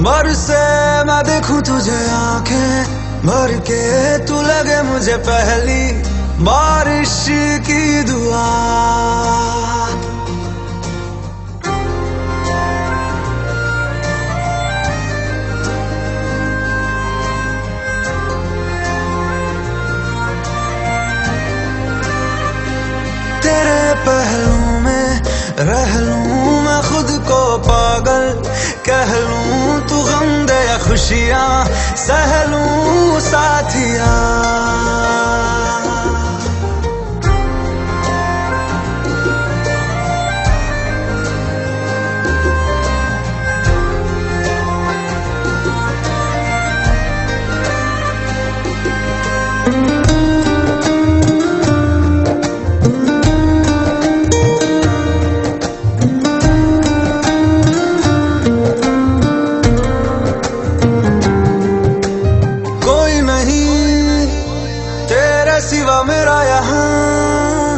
बरसे मैं देखूं तुझे आंखें भर के, तू लगे मुझे पहली बारिश की दुआ। तेरे पहलू में रह लूं मैं खुद को पागल, कह लूं तू गम दे या खुशियां सह लूं साथिया। सिवा मेरा यहाँ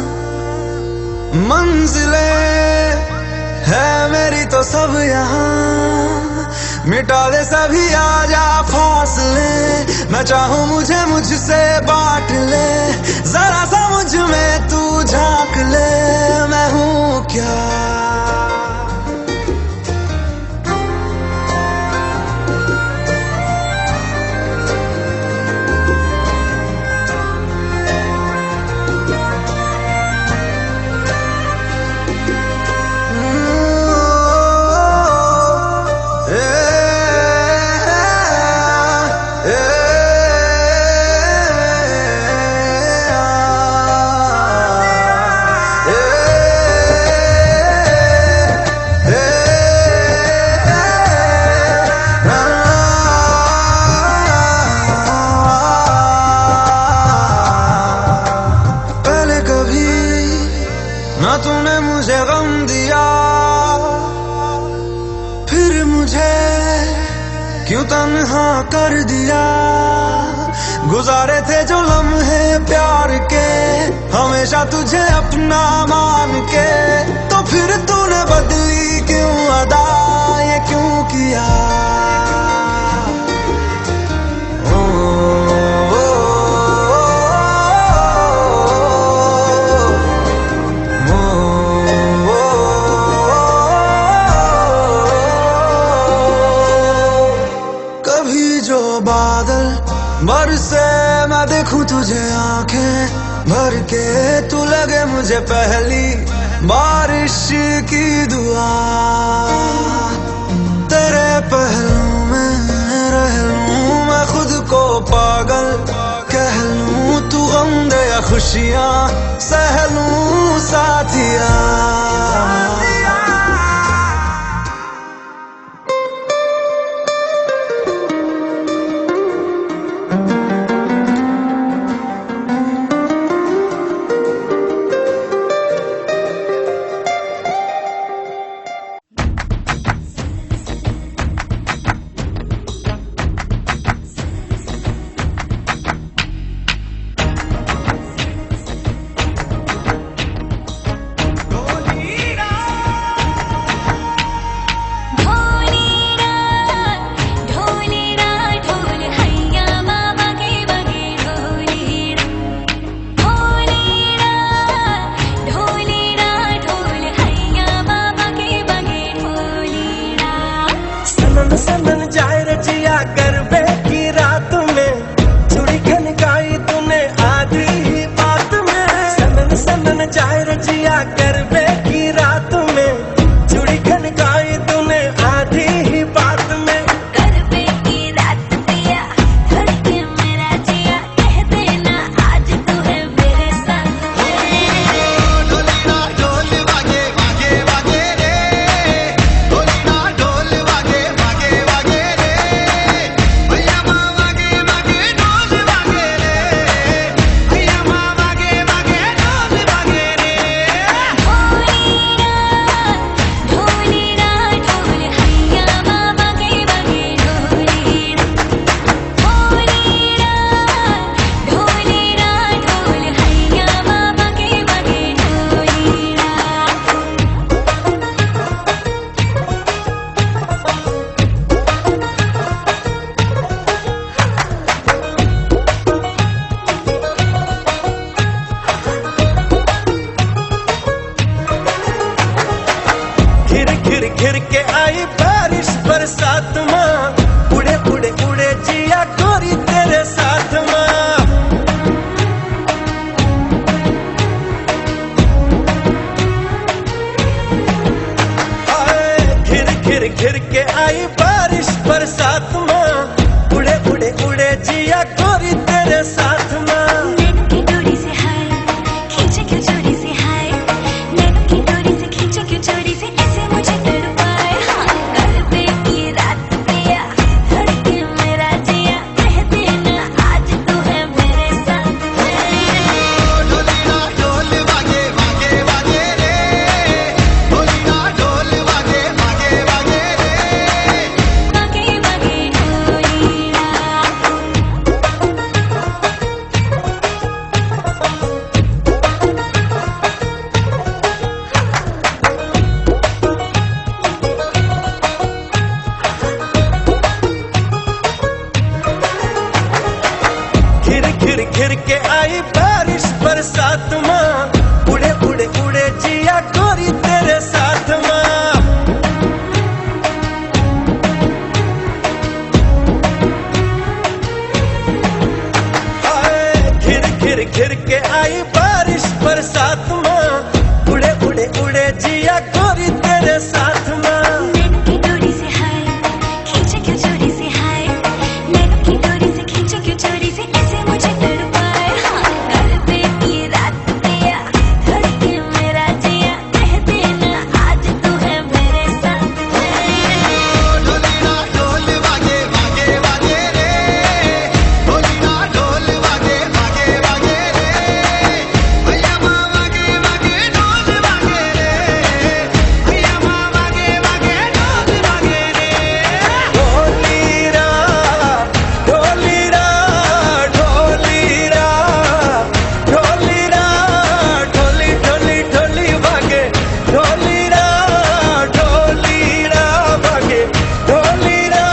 मंजिलें है मेरी तो सब यहाँ, मिटा दे सभी आजा फासले, मैं चाहूँ मुझे मुझसे बांट ले, जरा सा मुझ में तू झांक ले, मैं हूँ क्या। ना तूने मुझे गम दिया, फिर मुझे क्यों तन्हा कर दिया। गुजारे थे जो लम्हे प्यार के, हमेशा तुझे अपना मान के, तो फिर तूने बदली क्यों अदा, ये क्यों किया। बादल बरसे मैं देखूं तुझे आंखें भर के, तू लगे मुझे पहली बारिश की दुआ। तेरे पहलू में रह लूं मैं खुद को पागल, कह लूं तू गम दे या खुशियां सह लूं साथिया। जिया गोरी तेरे साथ में। नैनों की डोरी से हाय खींचे क्यों चोरी से हाय, नैनों की डोरी से खींचे क्यों चोरी से, ऐसे मुझे तड़पाए। हाँ कर दे ये रात दिया धड़के मेरा जिया, कह देना आज तू है मेरे साथ में। ढोली ना ढोल वागे वागे वागे रे, ढोली ना ढोल वागे वागे वागे रे, भैया माँ वागे वागे ढोल वागे रे, भैया माँ वागे वागे ढोल वागे रे। ढोलीरा ढोलीरा ढोलीरा ढोलीरा ढोली ढोली ढोली भागे ढोलीरा ढोलीरा भागे ढोलीरा।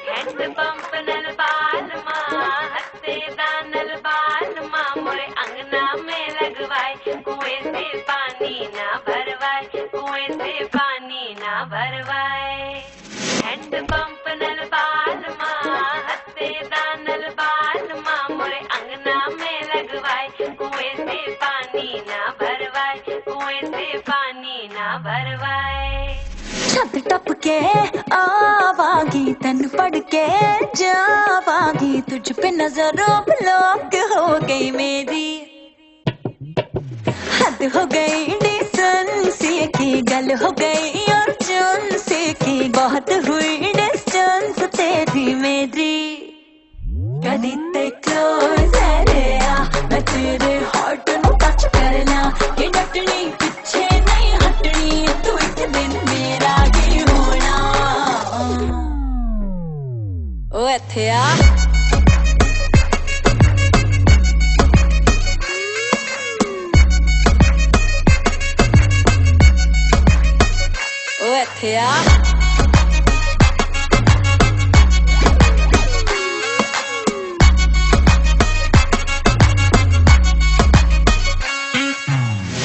हैंड पंप नल बाल माँ हंसते दानल बाल माँ, मोरे अंगना में लगवाए कुएं से पानी ना भरवाए, कुएं से पानी ना भरवाए। हैंड पंप नल बाल माँ हंसते दानल बाल माँ, मोरे अंगना में लगवाए कुएं से पानी ना भरवाए, कुएं से पानी ना भरवाए। छत टप के आवागी तन पड़ के जावागी, तुझ पे नजरों ब्लॉक हो गई मेरी, हद हो गई डिस्टेंसी की, गल हो गई और चुनसी की, बहुत हुई डिस्टेंस तेरी मेरी। कदी ते क्लोज है रे आ, मैं तेरे हार्ट नु टच करना, ये डटनी पीछे नहीं हटनी, तू एक दिन मेरा ही होना। ओ इत्थे आ ओ इत्थे आ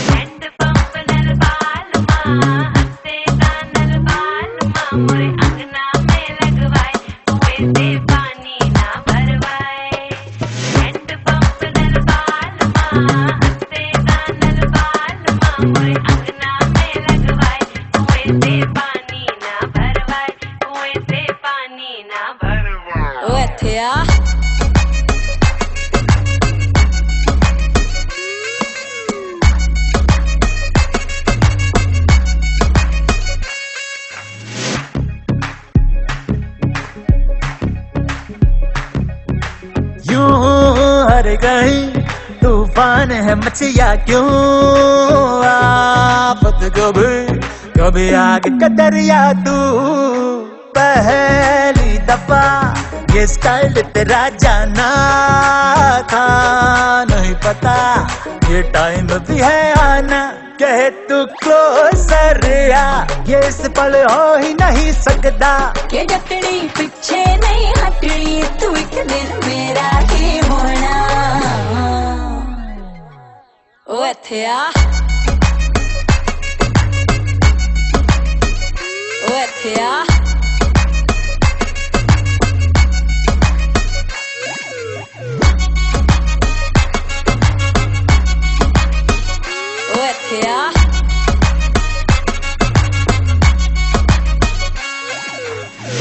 हैंड पंप नल बाल माँ हंसते दानल बाल माँ, मोरे अंगना में लगवाए कुएं से पानी ना भरवाए। हैंड पंप नल बाल माँ हंसते दानल बाल माँ, मोरे अंगना में लगवाए कुएं से पानी ना भरवाए, कुएं से पानी ना भरवाए। ओ इत्थे आ यूं हर गई तूफान है मचिया क्यों, आफत कभी आग का दरिया तू, पहली दफा ये स्टाइल तेरा जाना था, नहीं पता ये टाइम भी है आना, कहे तू क्लोजर आ, ये इस पल हो ही नहीं सकता, के डटनी पीछे नहीं हटनी, तू एक दिन मेरा ही होना। ओ इत्थे आ ओ इत्थे आ ओ इत्थे आ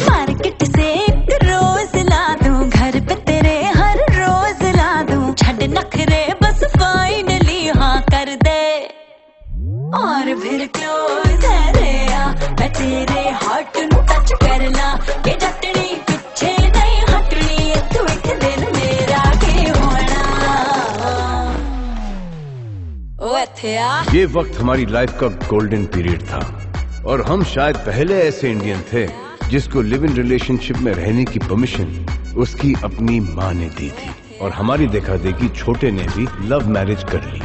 मार्केट से एक रोज ला दूं, घर पे तेरे हर रोज ला दूं, छड़ नखरे बस फाइनली हाँ कर दे, और फिर क्लोज है रे आ, मैं तेरे हार्ट नु टच करना, के डटनी पीछे नहीं हटनी, तू एक दिन मेरा ही होना। ओ इत्थे आ ये वक्त हमारी लाइफ का गोल्डन पीरियड था और हम शायद पहले ऐसे इंडियन थे जिसको लिव इन रिलेशनशिप में रहने की परमिशन उसकी अपनी माँ ने दी थी, और हमारी देखा देखी छोटे ने भी लव मैरिज कर ली।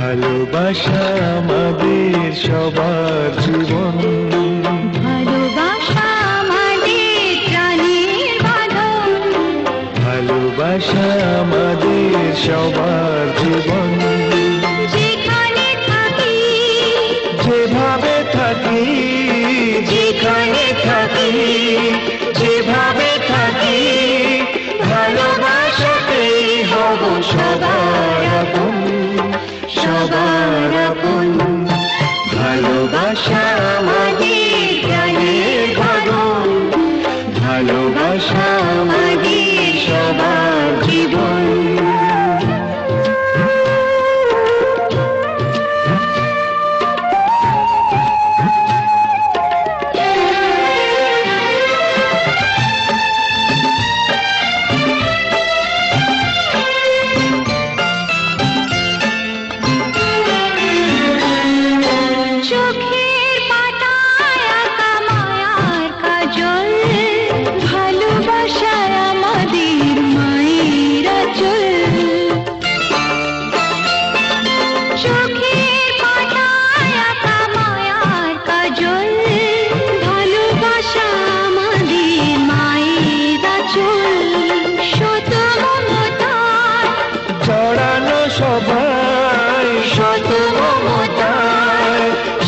ভালোবাসা আমাদের সবার জীবন, ভালোবাসা আমাদের প্রাণের বাঁধন, ভালোবাসা আমাদের সবার জীবন। যেখানে থাকি যেভাবে থাকি, যেখানে থাকি, যেভাবে থাকি, ভালোবাসাতেই হব সবার আপন, সবার আপন। ভালোবাসা আমাদের প্রাণের বাঁধন, ভালোবাসা আমাদের সবার জীবন।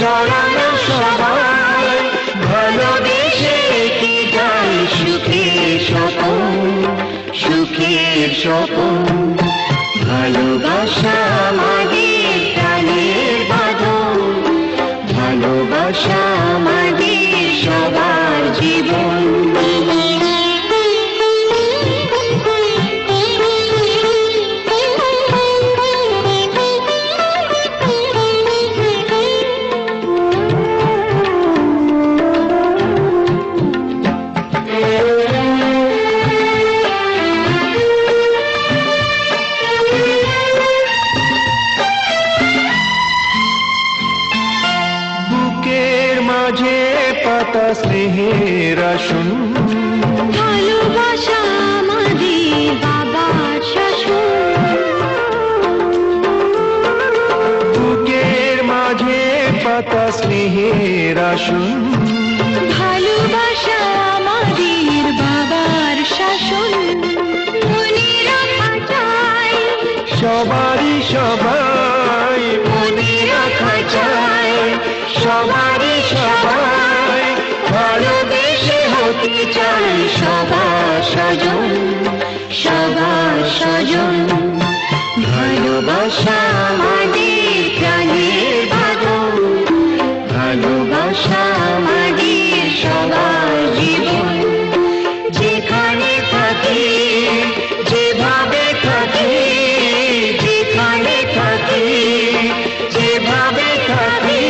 জড়ানো সবাই ভালোবেসে কি যায় সুখের স্বপন, সুখের স্বপন। ভালোবাসা আমাদের প্রাণের বাঁধন, ভালোবাসা আমাদের সবার জীবন। বুকের মাঝে পাতা স্নেহের আসন, ভালোবাসা আমাদের বাবার শাসন। বুকের মাঝে পাতা স্নেহের আসন, ভালোবাসা আমাদের বাবার শাসন। মনে রাখা চাই সবারই সবাই মনে রাখা চাই, সবারই সবাই ভালোবেসে হতে চাই সবার স্বজন, সবার স্বজন। ভালোবাসা আমাদের প্রাণের বাঁধন, ভালোবাসা আমাদের সবার জীবন। যেখানে থাকি যেভাবে থাকি, যেখানে থাকি যেভাবে থাকি,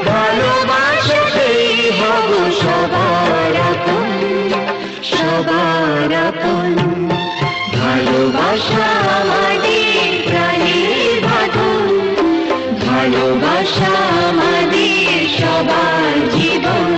ভালোবাসাতেই হব সবার আপন, সবার আপন। ভালোবাসা আমাদের প্রাণের বাঁধন, ভালোবাসা আমাদের সবার জীবন।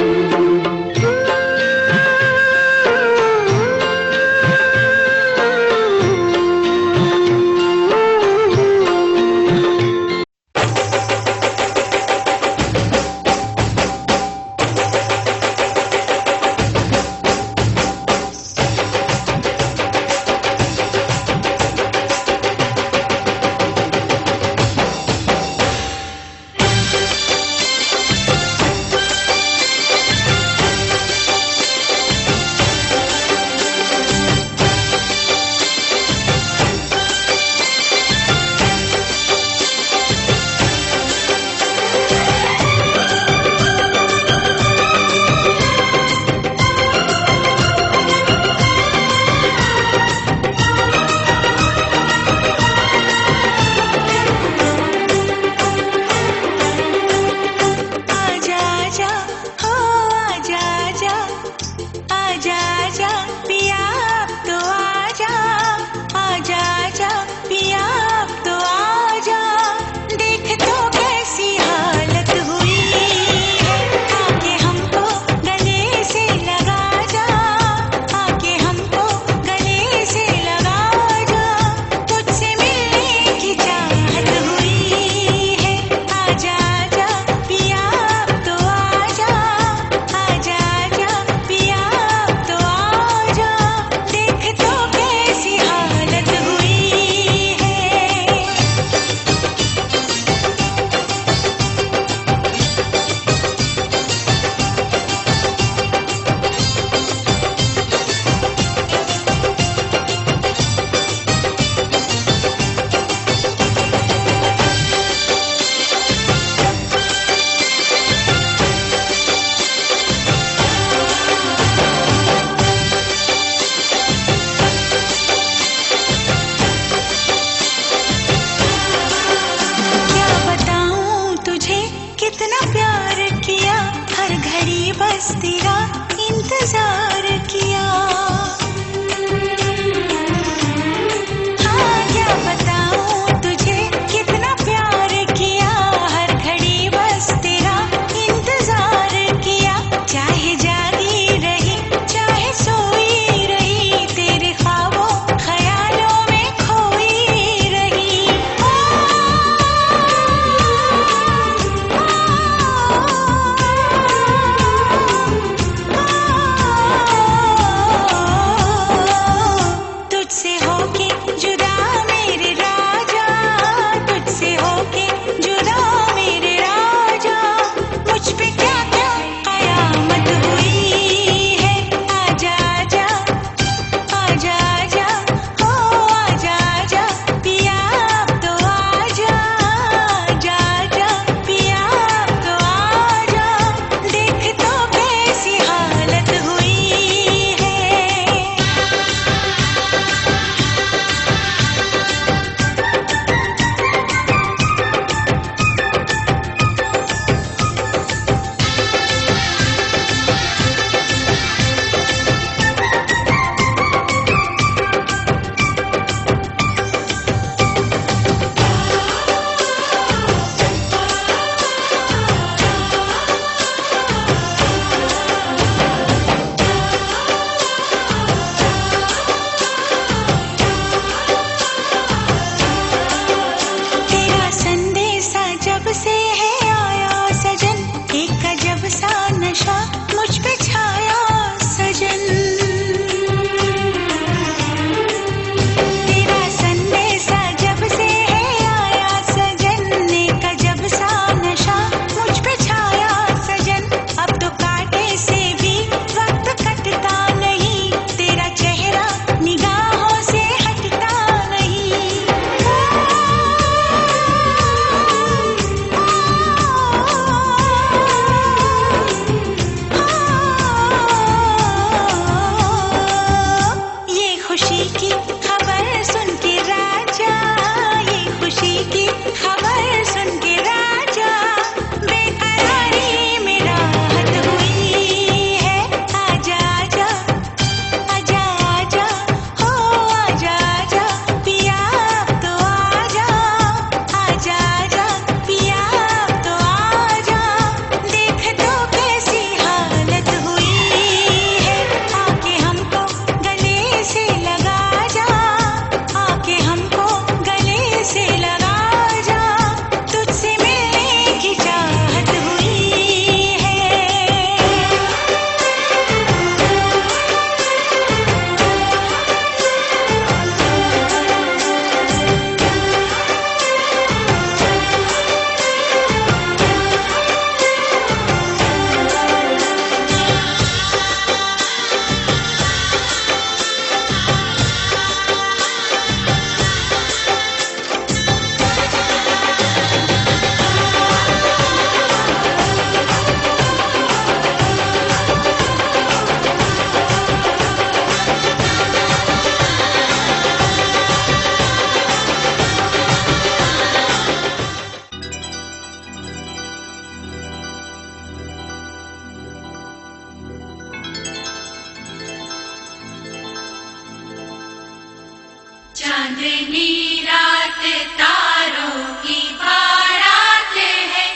चांदनी रात तारों की बारात है,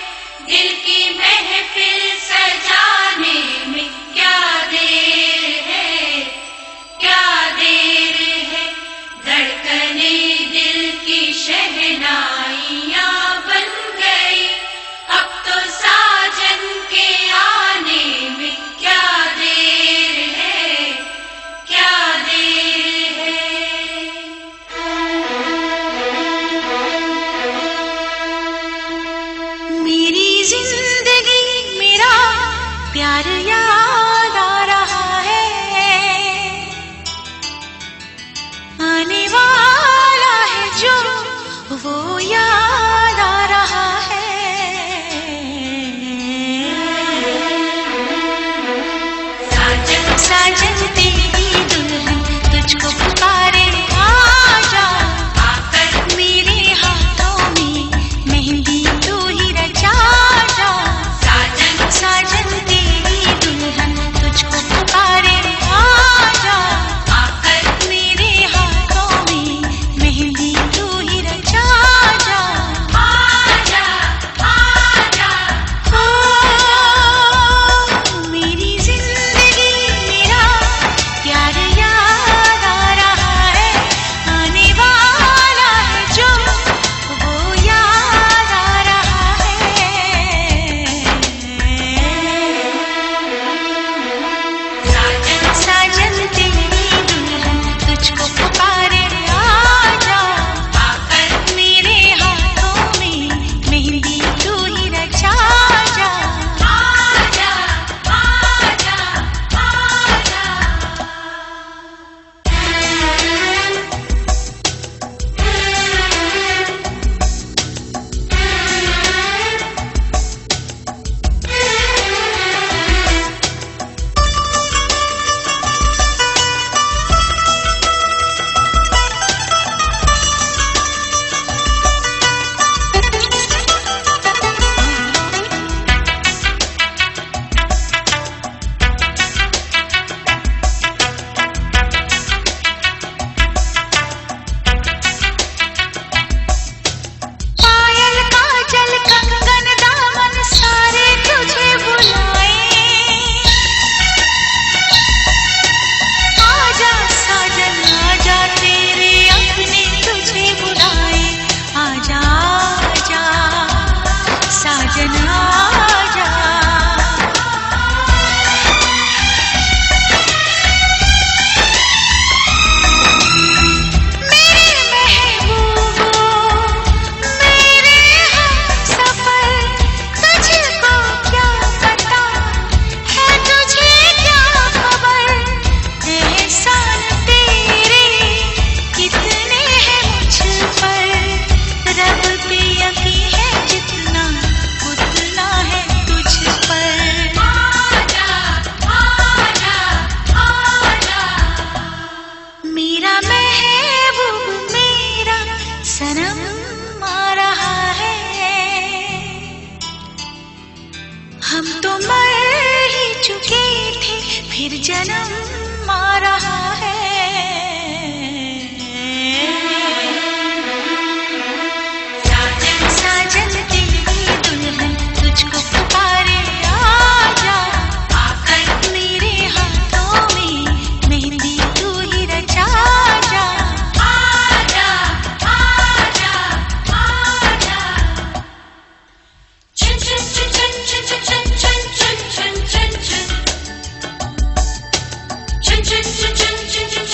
दिल की महफिल सजाने में क्या देर है, क्या देर है। धड़कने दिल की शहनाइयाँ बन गई, अब तो साजन के आने में क्या देर है, क्या देर है। मेरी जिंदगी मेरा प्यार याद आ रहा है, आने वाला है जो वो याद आ रहा है। साजन साजन तेरी दुल्हन तुझको पुकारे, आजा आकर मेरे हाथों में मेहंदी तू ही रचा जा। साजन साजन तेरी दुल्हन तुझको पुकारे, आजा आकर मेरे हाथों में मेहंदी तू ही रचा जा। आजा आजा मेरी जिंदगी मेरा प्यार याद आ रहा है, आने वाला है जो वो याद आ रहा है। साजन साजन तेरी दुल्हन तुझको पुकारे, आजा आकर मेरे हाथों में मेहंदी तू ही रचा जा। आजा आजा आजा पायल काजल कंगन दामन सारे तुझे बुलाए, आजा साजन आजा तेरे अपने तुझे बुलाए। आजा आजा साजन आजा। मेरे महबूबो मेरे हमसफर, तुझको क्या पता है तुझे क्या खबर, एहसान तेरे कितने हैं मुझ पर। रब पे यकीन है जितना उतना है तुझ पर। आजा आजा आजा मेरा महबूब मेरा सनम आ रहा है, हम तो मर ही चुके थे फिर जन्म आ रहा है। साजन साजन तेरी दुल्हन तुझको पुकारे, आजा आकर मेरे हाथों में मेहंदी तू ही रचा जा। आजा आजा आजा चुन चुन चुन चुन चुन चुन चुन चुन चुन चुन चुन चुन चुन चुन चुन चुन चुन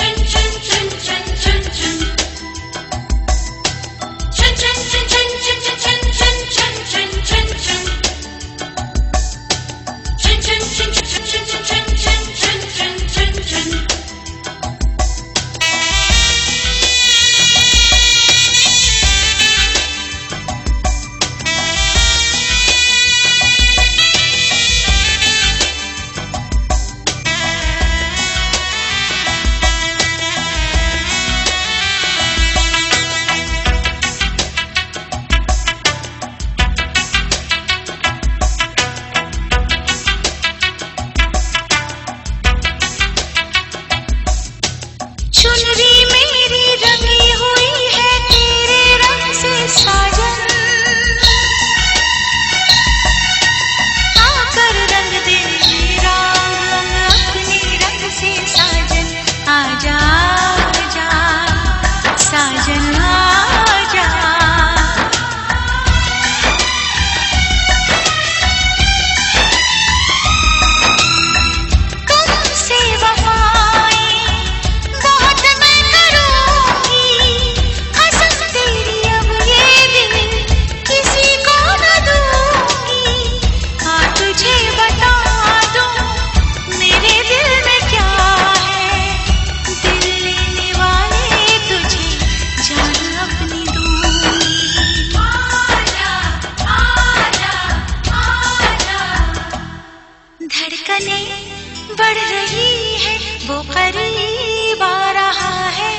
बढ़ रही है वो करीब आ रहा है।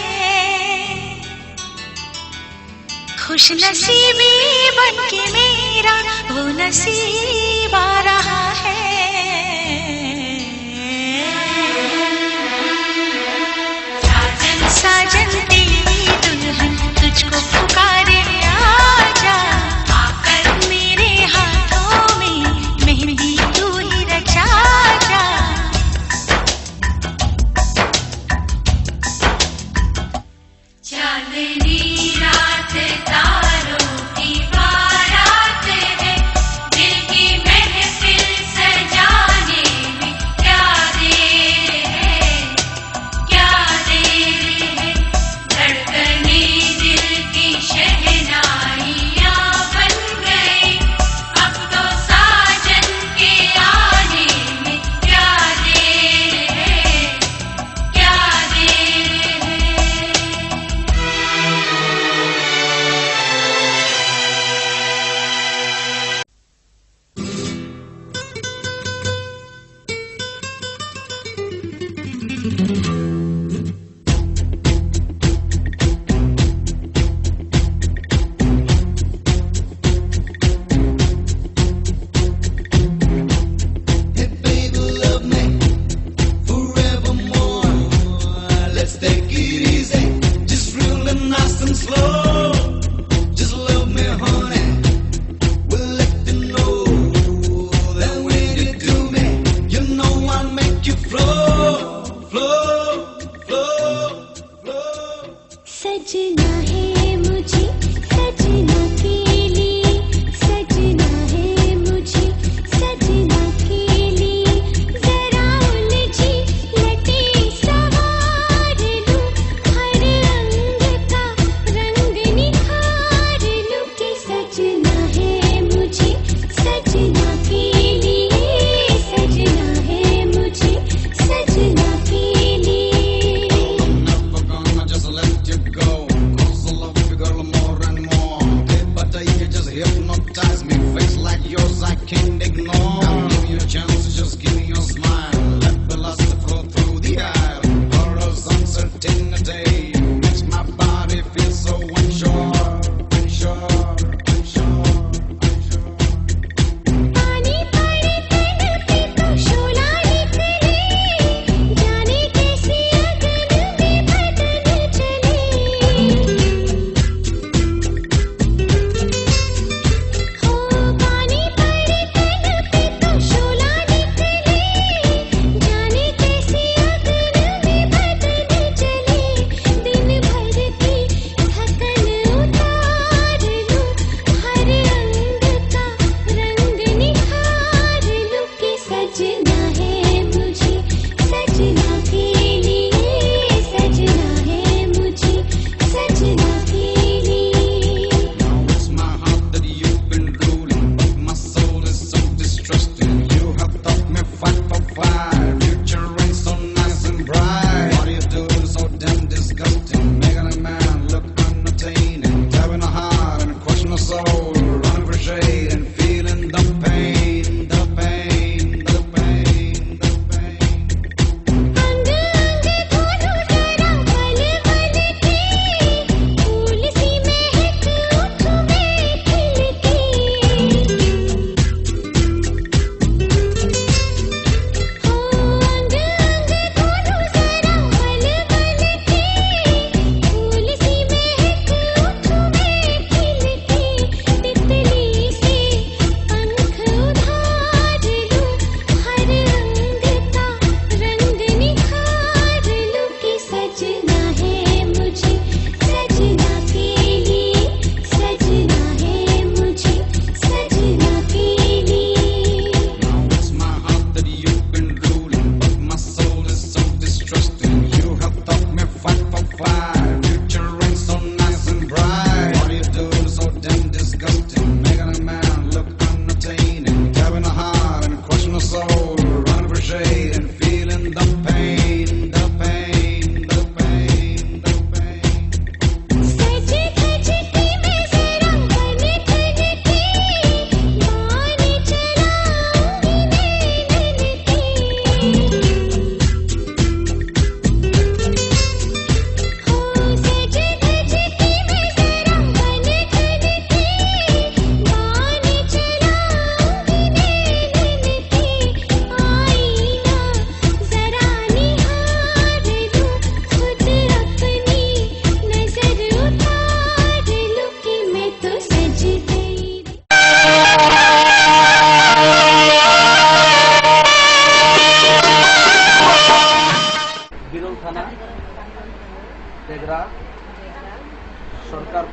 खुश नसीबी बन के मेरा वो नसीब आ रहा है। साजन तेरी दुल्हन तुझको पुकारे आजा, आकर मेरे हाथों में मेहंदी तू ही रचा जा। चांदनी रात तारों की बारात है, दिल की महफिल सजाने में क्या देर है, क्या देर है। धड़कने दिल की शहनाइयाँ बन गई, अब तो साजन के आने में क्या देर है, क्या देर है। Hey baby, love me forevermore. Let's take it easy, just real and nice and slow. Just love me, honey. We'll let you know that when you do me, you know I'll make you flow, flow.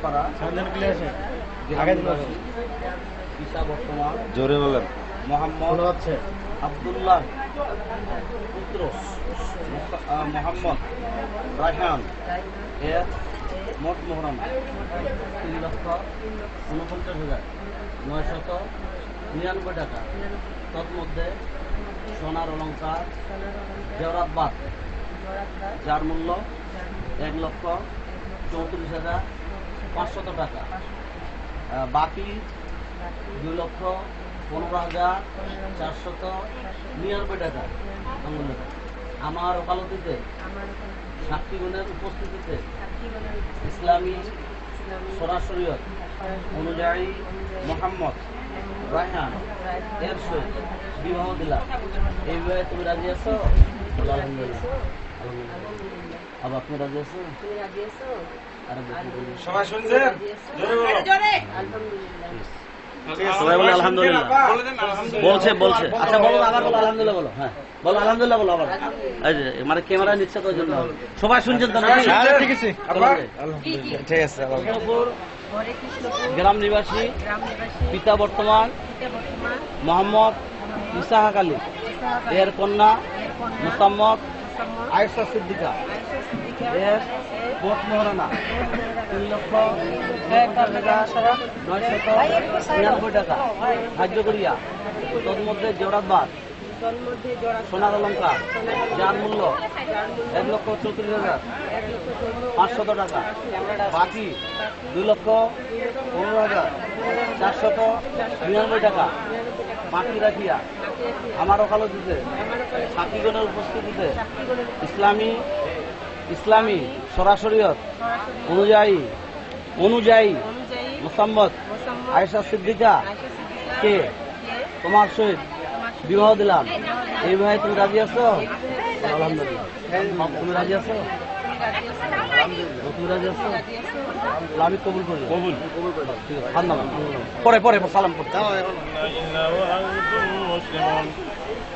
পাড়া পিতা বর্তমান জোরে বলেন। মোহাম্মদ আব্দুল্লাহ পুত্র মোহাম্মদ রায়হান এর মোট মোহরানা 3,49,999 টাকা। তন্মধ্যে সোনার অলঙ্কার জেওরাত বাদ যার মূল্য 1,34,500 টাকা। বাকি 2,15,499 টাকা। আমার ওকালতিতে সাক্ষীগণের উপস্থিতিতে ইসলামী সরাসরিয়ত অনুযায়ী মোহাম্মদ রায়হান এর সহিত বিবাহ দিলাম। এই বিবাহে তুমি রাজি আছো? আলহামদুলিল্লাহ। আবার আপনি রাজি আছো? সবাই শুনছেন? সবাই বলে আলহামদুলিল্লাহ। বলছে আচ্ছা বলো, আবার বলো আলহামদুলিল্লাহ বলো। হ্যাঁ বলো আলহামদুলিল্লাহ বলো আবার। এই যে মানে ক্যামেরা নিচ্ছে তো জন্য সবাই শুনছেন তো নাকি? ঠিক আছে, ঠিক আছে। কৃষ্ণপুর গ্রাম নিবাসী পিতা বর্তমান মোহাম্মদ ইসাহাক আলী এর কন্যা মুসাম্মদ আয়েশা সিদ্দিকা এর মোট মোহরানা 3,51,999 টাকা ধার্য করিয়া তন্মধ্যে জেওরাত বাদ সোনার অলঙ্কার যার মূল্য 1,34,500 টাকা। বাকি 2,15,499 টাকা বাকি রাখিয়া আমার ওকালতিতে সাক্ষীগণের উপস্থিতিতে ইসলামী সরাসরিয়ত অনুযায়ী মুসাম্মদ আয়েশা সিদ্দিকা কে তোমার সহিত বিবাহ দিলাম। এই বিবাহে তুমি রাজি আছো? আলহামদুলিল্লাহ। তুমি রাজি আছো? তুমি রাজি আছো? আমি কবুল করি। কবুল করে দাও। ঠিক আছে। ধন্যবাদ। পরে সালাম করতে।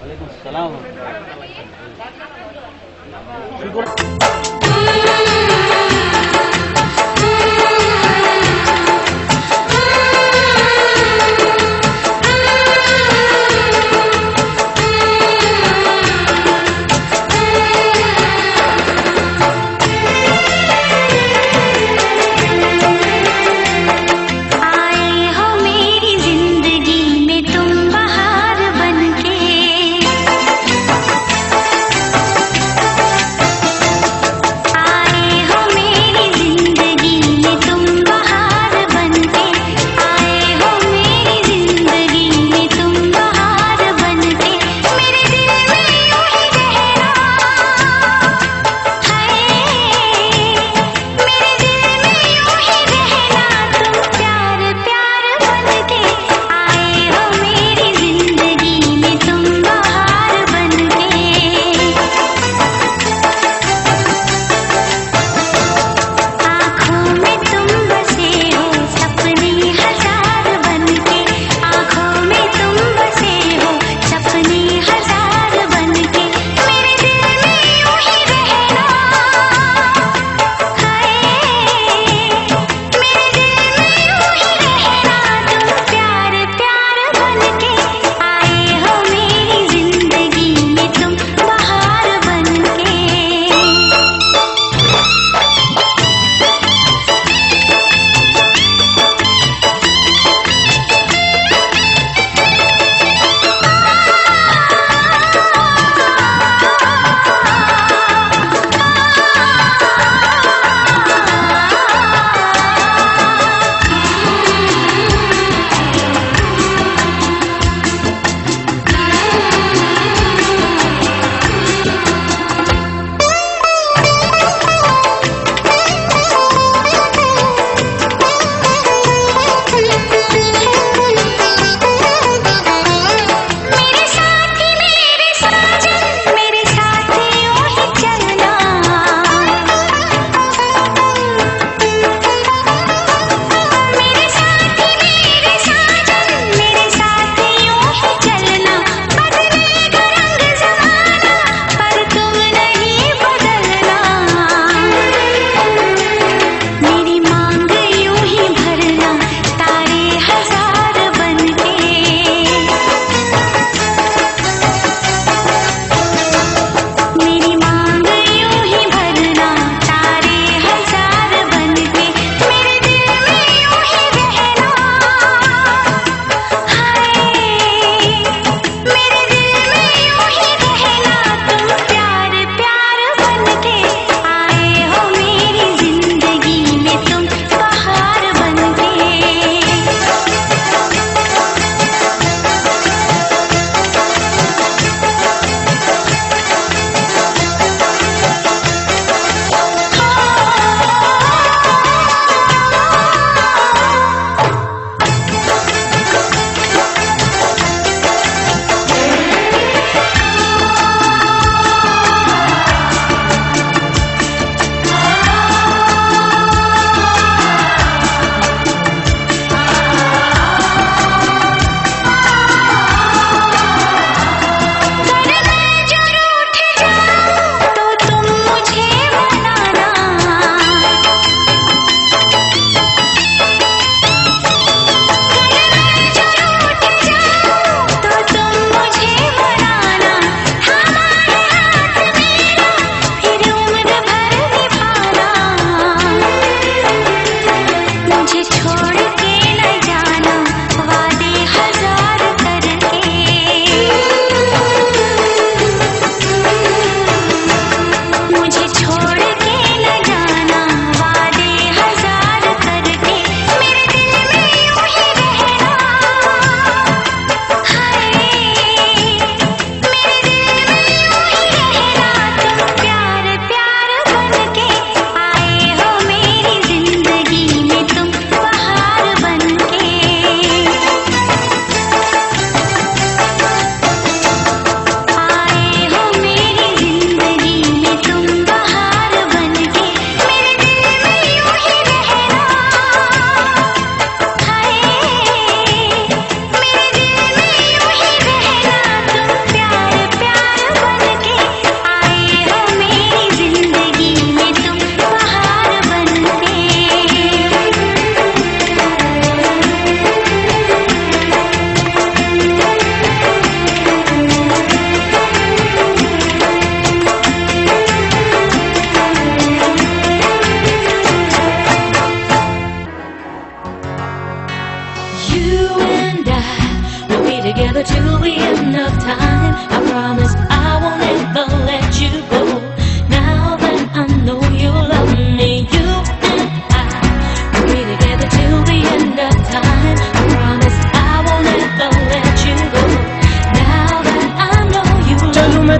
वालेकुम सलाम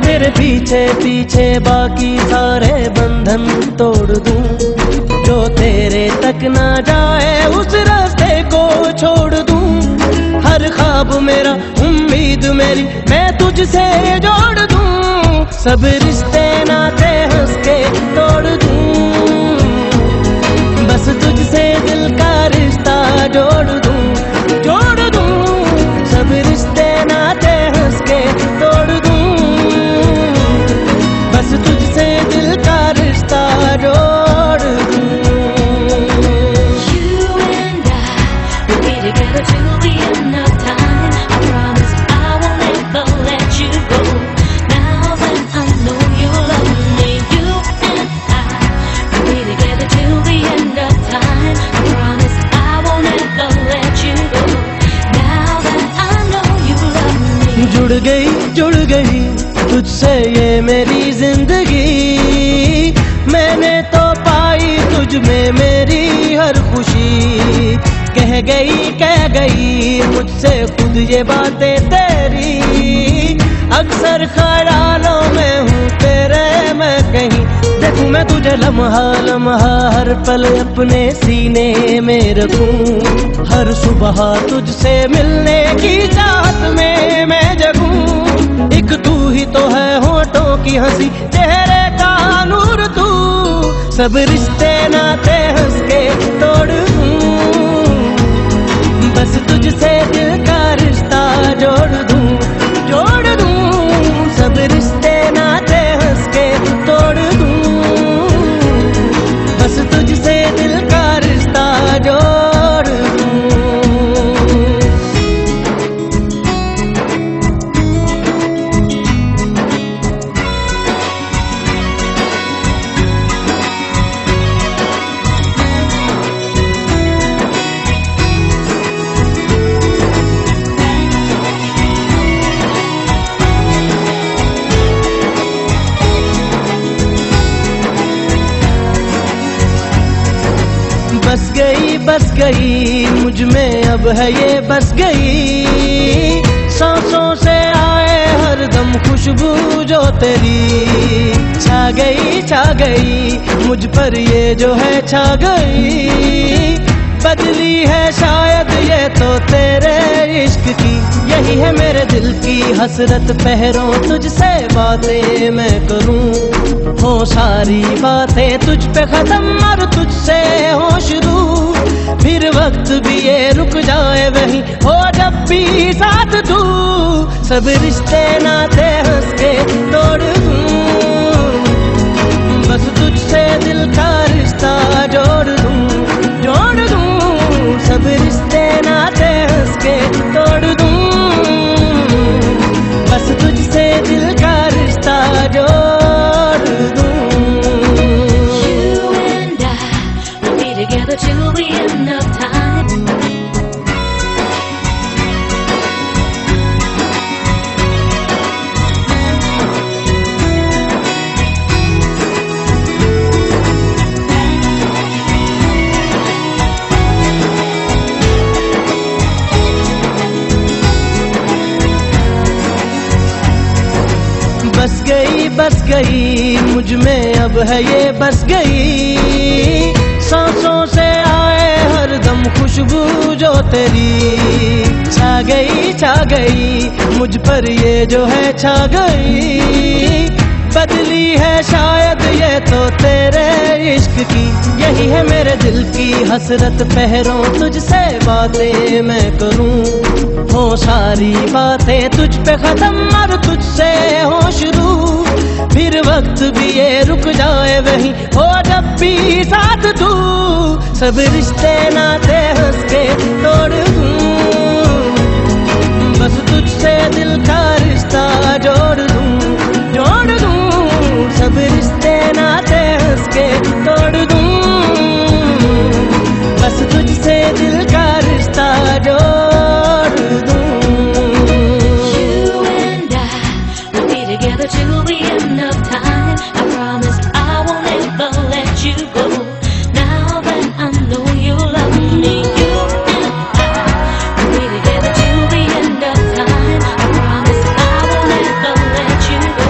तेरे पीछे पीछे बाकी सारे बंधन तोड़ दूं, जो तेरे तक ना जाए उस रास्ते को छोड़ दूं। हर ख्वाब मेरा उम्मीद मेरी मैं तुझसे जोड़ दूं, सब रिश्ते नाते हंस के तोड़ दूं, बस तुझसे दिल का रिश्ता जोड़ दूं, जोड़ दूं, सब रिश्ते नाते हंस के तोड़ दूं, बस तुझसे दिल का रिश्ता जोड़ दूं। You and I will be together till the end of time. I promise I won't ever let you go. Now that I know you love me, you and I will be together till the end of time. I promise I won't ever let you go. Now that I know you love me. जुड़ गई तुझसे ये मेरी जिंदगी, मैंने तो पाई तुझ में मेरी हर खुशी। कह गई मुझसे खुद ये बातें तेरी, अक्सर ख्यालों में हूँ तेरे मैं कहीं, देखूं मैं तुझे लम्हा लम्हा हर पल अपने सीने में रखूं, हर सुबह तुझसे मिलने की चाहत में मैं जगूं। एक तू ही तो है होठों की हंसी, चेहरे का नूर तू, सब रिश्ते नाते हंस के तोड़ दूं, बस तुझसे दिल का रिश्ता जोड़ दूं, जोड़ दूं, सब रिश्ते नाते हंस के तोड़ दूं, बस तुझसे दिल का रिश्ता जोड़ दूं। बस गई मुझ में अब है ये बस गई, सांसों से आए हरदम खुशबू जो तेरी, छा गई मुझ पर ये जो है छा गई, बदली है शायद ये तो तेरे इश्क की, यही है मेरे दिल की हसरत, पहरों तुझसे बातें मैं करूं, हो सारी बातें तुझ पे खत्म और तुझसे हो शुरू, फिर वक्त भी ये रुक जाए वहीं हो जब भी साथ तू, सब रिश्ते नाते हंस के तोड़ दूं, बस तुझसे दिल का रिश्ता जोड़ दूं, जोड़ दूं, सब रिश्ते नाते हंस के तोड़ दूं, बस तुझसे दिल का रिश्ता जोड़ दूं। You and I will be together till the end of time. बस गई मुझ में अब है ये बस गई, सांसों से आए हरदम खुशबू जो तेरी, छा गई मुझ पर ये जो है छा गई, बदली है शायद ये तो तेरे इश्क की, यही है मेरे दिल की हसरत, पहरों तुझसे बातें मैं करूं, हो सारी बातें तुझ पे खत्म और तुझसे हो शुरू, फिर वक्त भी ये रुक जाए वहीं हो जब भी साथ तू, सब रिश्ते नाते हंस के तोड़ दूं, बस तुझसे दिल का रिश्ता जोड़ दूं, जोड़ दूं, सब रिश्ते नाते हंस के तोड़ दूं, बस तुझसे दिल का रिश्ता जोड़ दूं। You and I will be together till the end of time. I promise I won't ever let you go. Now that I know you love me, you and I will be together till the end of time. I promise I won't ever let you go.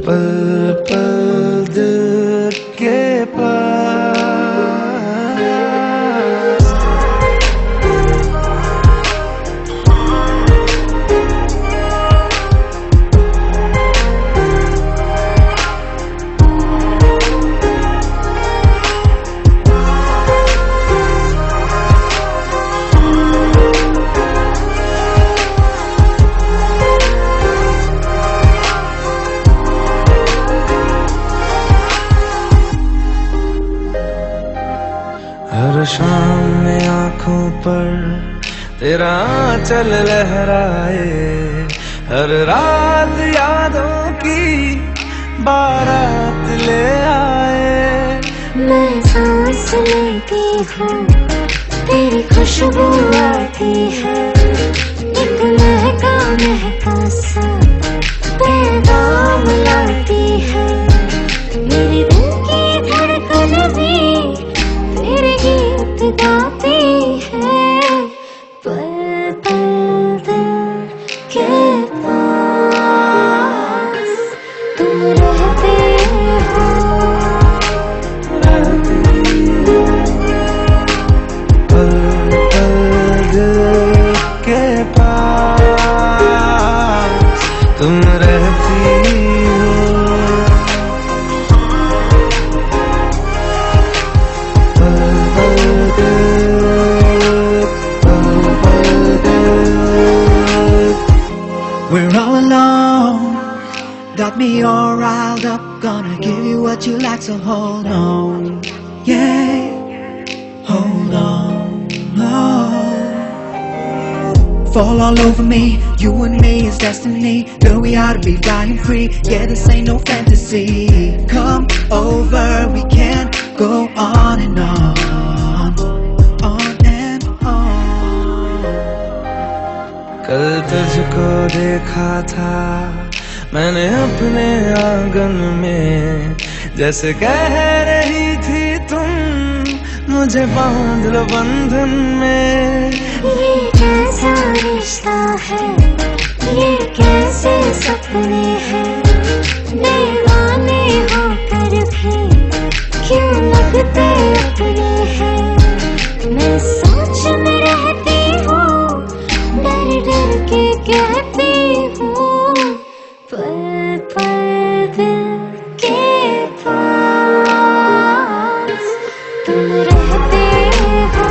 पल पल दिल के पास। हर शाम में आंखों पर तेरा आंचल लहराए, हर रात यादों की बारात ले आए। मैं सांस लेती हूँ तेरी खुशबू आती है, एक महका महका सा पैगाम लाती है। मेरे दिल की धड़कन भी तेरे गीत गाती है, पल पल दिल के पास तुम रहते हो। पल पल दिल के पास तुम रहती हो। We're all alone, got me all riled up. Gonna give you what you like, so hold on. Yeah, hold on. Fall all over me, you and me is destiny. Girl, we ought to be flying free. Yeah, this ain't no fantasy. Come over, we can go on and on, on and on. कल तुझको देखा था मैंने अपने आंगन में, जैसे कह रही थी तुम मुझे बांध लो बंधन में। ये कैसा रिश्ता है, ये कैसे सपने हैं, दीवाने होकर भी क्यों लगते अपने हैं। मैं सोच में रहती हूँ, डर डर के कहती हूँ, पल पल दिल के पास तुम रहते हो।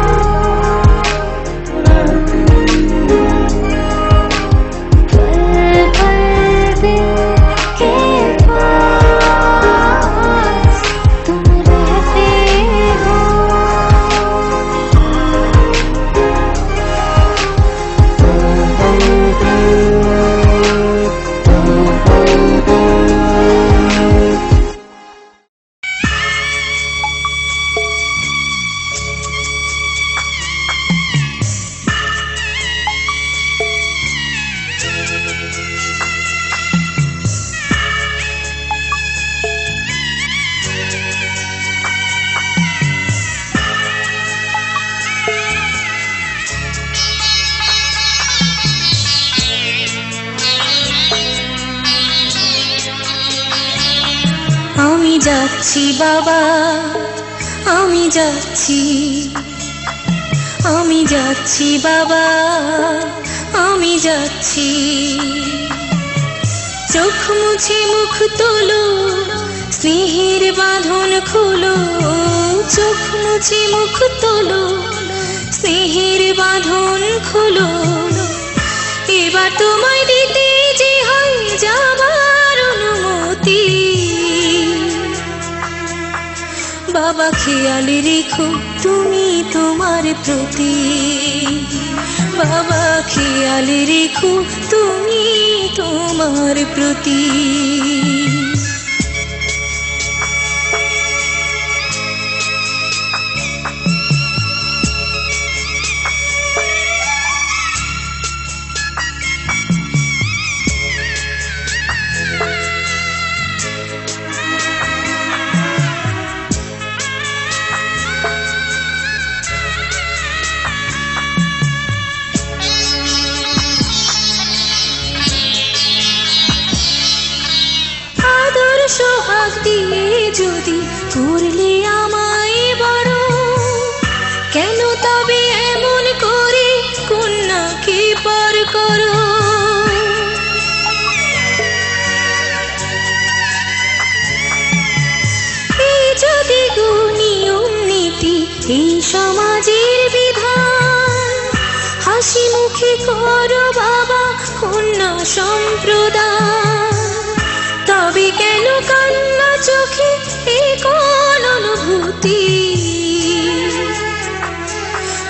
पल पल दिल के पास तुम रहते हो। আমি যাচ্ছি বাবা, আমি যাচ্ছি, আমি যাচ্ছি বাবা, আমি যাচ্ছি। চোখ মুছে মুখ তোলো, স্নেহের বাঁধন খোলো। চোখ মুছে মুখ তোলো, স্নেহের বাঁধন খোলো। এবার তোমায় দিতে যে হয় যাবার অনুমতি। বাবা খেয়াল রেখো তুমি তোমার প্রতি, বাবা খেয়াল রেখো তুমি তোমার প্রতি। দিয়ে যদি করলে আমায় বড়, কেন তবে এমন করে কন্যাকে পর করো? এই যদি গো নিয়ম নীতি, এই সমাজের বিধান, হাসি মুখে করো বাবা কন্যা সম্প্রদান, তবে কেন কান্না চোখে এই কোন অনুভূতি?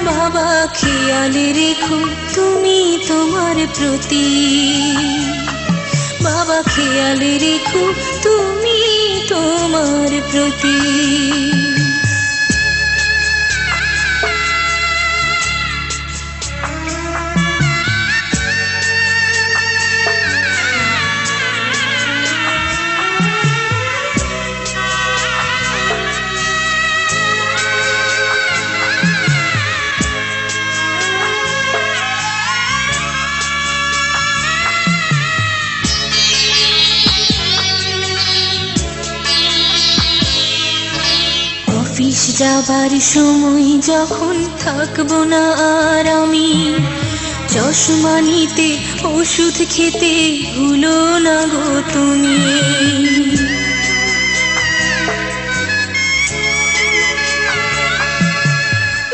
বাবা খেয়ালে রেখো তুমি তোমার প্রতি, বাবা খেয়ালে রেখো তুমি তোমার প্রতি। অফিস যাবার সময় যখন থাকবো না আর আমি, চশমা নিতে ওষুধ খেতে ভুলো না গো তুমি।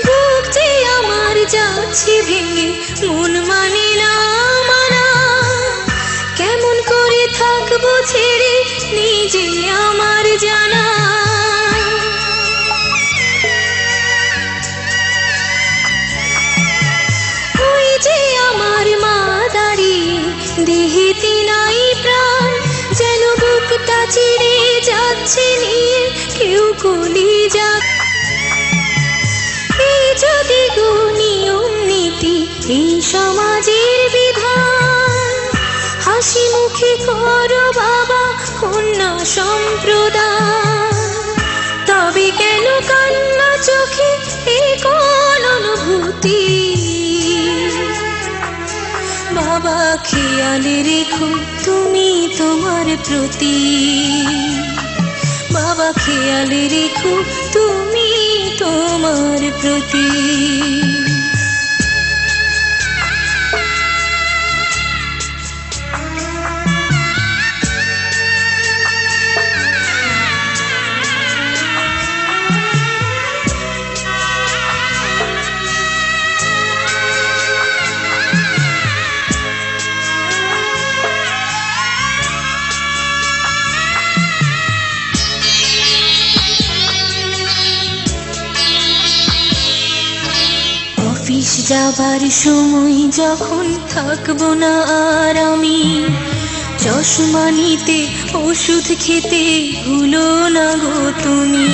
বুক যে আমার যাচ্ছে ভেঙে, মন মানে না মানা, কেমন করে থাকবো ছেড়ে নিজে আমার জানা। দেহেতে নাই প্রাণ, যেন বুকটা চিড়ে যাচ্ছে নিয়ে কেউ কলিজা। এই যদি গো নিয়ম নীতি, এই সমাজের বিধান, হাসি মুখে করো বাবা কন্যা সম্প্রদান, তবে কেন কান্না চোখে এই কোন অনুভূতি? বাবা খেয়ালে রেখো তুমি তোমার প্রতি, বাবা খেয়ালে রেখো তুমি তোমার প্রতি। অফিস যাবার সময় যখন থাকবো না আর আমি, চশমা নিতে ওষুধ খেতে ভুলো না গো তুমি।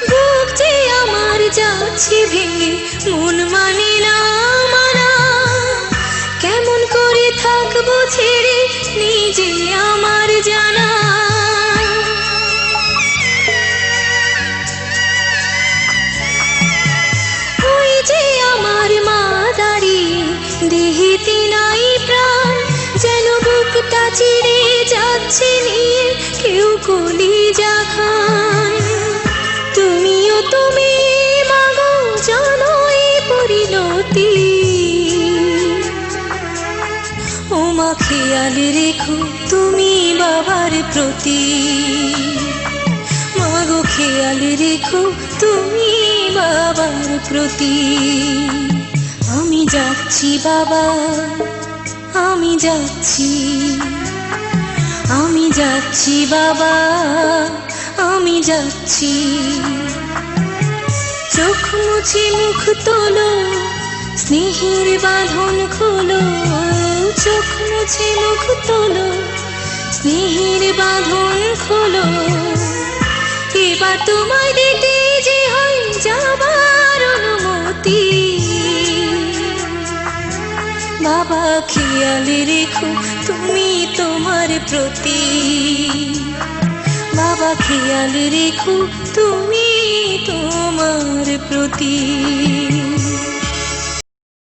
বুক যে আমার যাচ্ছে ভেঙে, মন মানে না মানা, কেমন করে থাকবো ছেড়ে নিজে আমার জানা। দেহেতে নাই প্রাণ, যেন বুকটা চিড়ে যাচ্ছে নিয়ে কেউ কলিজা খান। তুমিও তুমি মাগো জানো এই পরিণতি, ও মা খেয়ালে রেখো তুমি বাবার প্রতি, মাগো খেয়ালে রেখো তুমি বাবার প্রতি। আমি যাচ্ছি বাবা, আমি যাচ্ছি, আমি যাচ্ছি বাবা, আমি যাচ্ছি। চোখ মুছে মুখ তোলো, স্নেহের বাঁধন খোলো, চোখ মুছে মুখ তোলো, স্নেহের বাঁধন খোলো। এবার তোমায় দিতে যে হয় যাবার অনুমতি, বাবা খেয়ালে রেখো তুমি তোমার প্রতি, বাবা খেয়ালে রেখো তুমি তোমার প্রতি।